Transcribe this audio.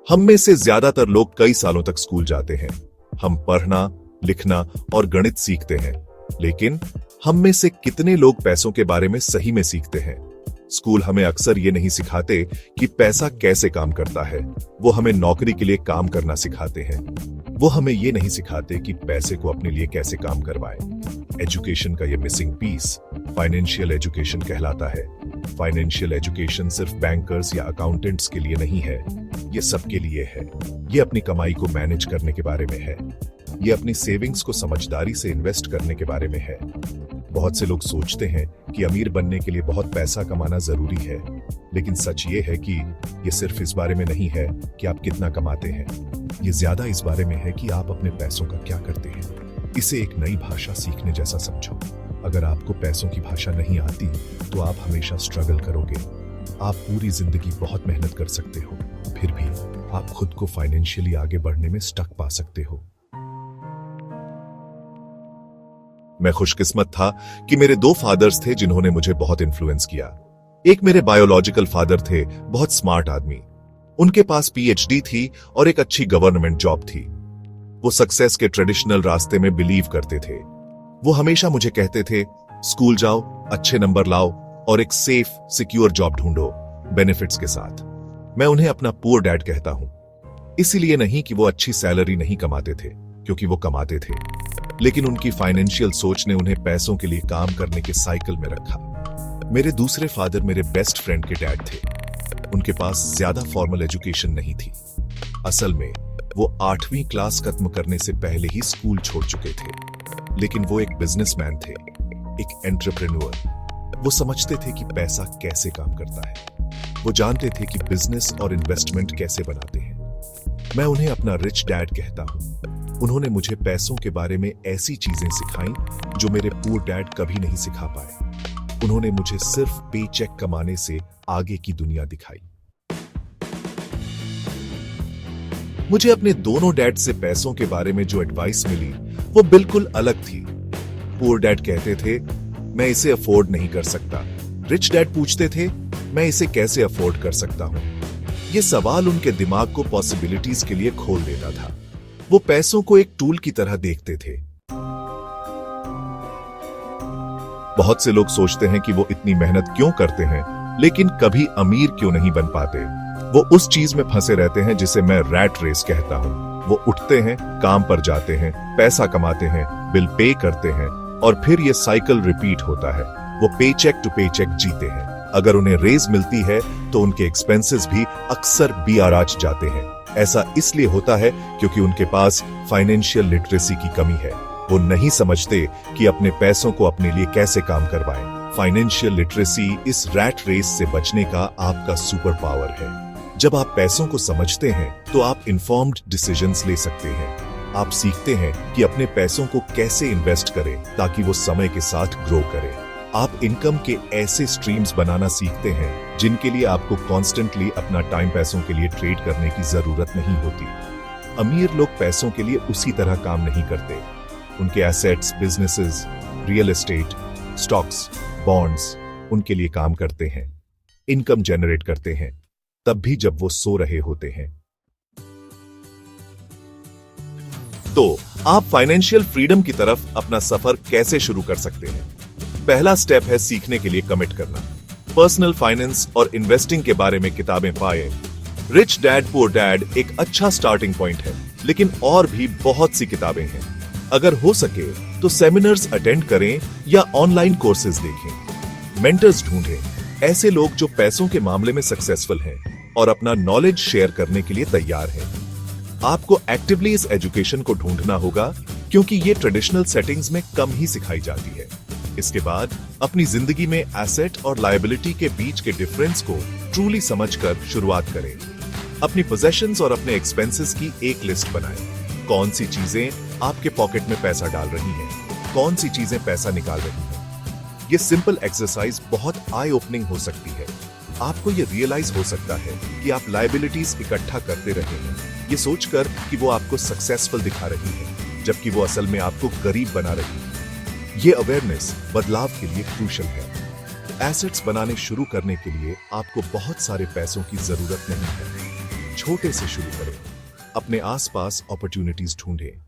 हम में से ज्यादातर लोग कई सालों तक स्कूल जाते हैं। हम पढ़ना, लिखना और गणित सीखते हैं, लेकिन हम में से कितने लोग पैसों के बारे में सही में सीखते हैं? स्कूल हमें अक्सर ये नहीं सिखाते कि पैसा कैसे काम करता है। वो हमें नौकरी के लिए काम करना सिखाते हैं। वो हमें ये नहीं सिखाते कि पैसे को अपने लिए कैसे काम करवाएं। एजुकेशन का ये मिसिंग पीस फाइनेंशियल एजुकेशन कहलाता है। फाइनेंशियल एजुकेशन सिर्फ बैंकर्स या अकाउंटेंट्स के लिए नहीं है, ये सबके लिए है। ये अपनी कमाई को मैनेज करने के बारे में है। ये अपनी सेविंग्स को समझदारी से इन्वेस्ट करने के बारे में है। बहुत से लोग सोचते हैं कि अमीर बनने के लिए बहुत पैसा कमाना जरूरी है, लेकिन सच ये है कि ये सिर्फ इस बारे में नहीं है कि आप कितना कमाते हैं। ये ज्यादा इस बारे में है कि आप अपने पैसों का क्या करते हैं। इसे एक नई भाषा सीखने जैसा समझो। अगर आपको पैसों की भाषा नहीं आती तो आप हमेशा स्ट्रगल करोगे। आप पूरी जिंदगी बहुत मेहनत कर सकते हो, फिर भी आप खुद को फाइनेंशियली आगे बढ़ने में स्टक पा सकते हो। मैं खुशकिस्मत था कि मेरे दो फादर्स थे जिन्होंने मुझे बहुत इन्फ्लुएंस किया। एक मेरे बायोलॉजिकल फादर थे, बहुत स्मार्ट आदमी। उनके पास पीएचडी थी और एक अच्छी गवर्नमेंट जॉब थी। वो सक्सेस के ट्रेडिशनल रास्ते में बिलीव करते थे। वो हमेशा मुझे कहते थे, स्कूल जाओ, अच्छे नंबर लाओ और एक सेफ सिक्योर जॉब ढूंढो, बेनिफिट्स के साथ। मैं उन्हें अपना पुअर डैड कहता हूं, इसीलिए नहीं कि वो अच्छी सैलरी नहीं कमाते थे, क्योंकि वो कमाते थे, लेकिन उनकी फाइनेंशियल सोच ने उन्हें पैसों के लिए काम करने के साइकिल में रखा। मेरे दूसरे फादर मेरे बेस्ट फ्रेंड के डैड थे। उनके पास ज्यादा फॉर्मल एजुकेशन नहीं थी। असल में वो 8वीं क्लास खत्म करने से पहले ही स्कूल छोड़ चुके थे, लेकिन वो एक बिजनेसमैन थे, एक एंटरप्रेन्योर। वो समझते थे कि पैसा कैसे काम करता है। वो जानते थे कि बिजनेस और इन्वेस्टमेंट कैसे बनाते हैं। मैं उन्हें अपना रिच डैड कहता हूं। उन्होंने मुझे पैसों के बारे में ऐसी चीजें सिखाई जो मेरे पुअर डैड कभी नहीं सिखा पाए। उन्होंने मुझे सिर्फ पे चेक कमाने से आगे की दुनिया दिखाई। मुझे अपने दोनों डैड से पैसों के बारे में जो एडवाइस मिली वो बिल्कुल अलग थी। पुअर डैड कहते थे, मैं इसे अफोर्ड नहीं कर सकता। रिच डैड पूछते थे, मैं इसे कैसे अफोर्ड कर सकता हूं। यह सवाल उनके दिमाग को पॉसिबिलिटीज के लिए खोल देता था। वो पैसों को एक टूल की तरह देखते थे। बहुत से लोग सोचते हैं कि वो इतनी मेहनत क्यों करते हैं, लेकिन कभी अमीर क्यों नहीं बन पाते। वो उस चीज में फंसे रहते हैं जिसे मैं रैट रेस कहता हूं। वो उठते हैं, काम पर जाते हैं, पैसा कमाते हैं, बिल पे करते हैं और फिर ये साइकिल रिपीट होता है। वो पे चेक टू पे चेक जीते हैं। अगर उन्हें रेज मिलती है तो उनके एक्सपेंसेस भी अक्सर बीआरएच जाते हैं। ऐसा इसलिए होता है क्योंकि उनके पास फाइनेंशियल लिटरेसी की कमी है। वो नहीं समझते कि अपने पैसों को अपने लिए कैसे काम करवाएं। फाइनेंशियल लिटरेसी इस रैट रेस से बचने का आपका सुपर पावर है। जब आप पैसों को समझते हैं तो आप इन्फॉर्म्ड डिसीजंस ले सकते हैं। आप सीखते हैं कि अपने पैसों को कैसे इन्वेस्ट करें ताकि वो समय के साथ ग्रो करें। आप इनकम के ऐसे स्ट्रीम्स बनाना सीखते हैं जिनके लिए आपको कॉन्स्टेंटली अपना टाइम पैसों के लिए ट्रेड करने की जरूरत नहीं होती। अमीर लोग पैसों के लिए उसी तरह काम नहीं करते। उनके assets, businesses, real estate, stocks, bonds उनके लिए काम करते हैं, इनकम जनरेट करते हैं, तब भी जब वो सो रहे होते हैं। तो आप फाइनेंशियल फ्रीडम की तरफ अपना सफर कैसे शुरू कर सकते हैं? पहला स्टेप है सीखने के लिए कमिट करना। पर्सनल फाइनेंस और इन्वेस्टिंग के बारे में किताबें पाएं। रिच डैड पुअर डैड एक अच्छा स्टार्टिंग पॉइंट है, लेकिन और भी बहुत सी किताबें हैं। अगर हो सके तो सेमिनार्स अटेंड करें या ऑनलाइन कोर्सेज देखें। मेंटर्स ढूंढें, ऐसे लोग जो पैसों के मामले में सक्सेसफुल हैं और अपना नॉलेज शेयर करने के लिए तैयार हैं। आपको एक्टिवली इस एजुकेशन को ढूंढना होगा क्योंकि ये ट्रेडिशनल सेटिंग्स में कम ही सिखाई जाती है। इसके बाद अपनी जिंदगी में एसेट और लायबिलिटी के बीच के डिफरेंस को ट्रूली समझकर शुरुआत करें। अपनी पोजेशंस और अपने एक्सपेंसेस की एक लिस्ट बनाएं। कौन सी चीजें आपके पॉकेट में पैसा डाल रही हैं, कौन सी चीजें पैसा निकाल रही हैं। ये सिंपल एक्सरसाइज बहुत आई ओपनिंग हो सकती है। आपको ये रियलाइज हो सकता है कि आप लायबिलिटीज इकट्ठा करते रहे हैं, ये सोचकर कि वो आपको सक्सेसफुल दिखा रही है, जबकि वो असल में आपको गरीब बना रही है। ये अवेयरनेस बदलाव के लिए क्रूशल है। एसेट्स बनाने शुरू करने के लिए आपको बहुत सारे पैसों की जरूरत नहीं है। छोटे से शुरू करें। अपने आसपास अपॉर्चुनिटीज ढूंढें।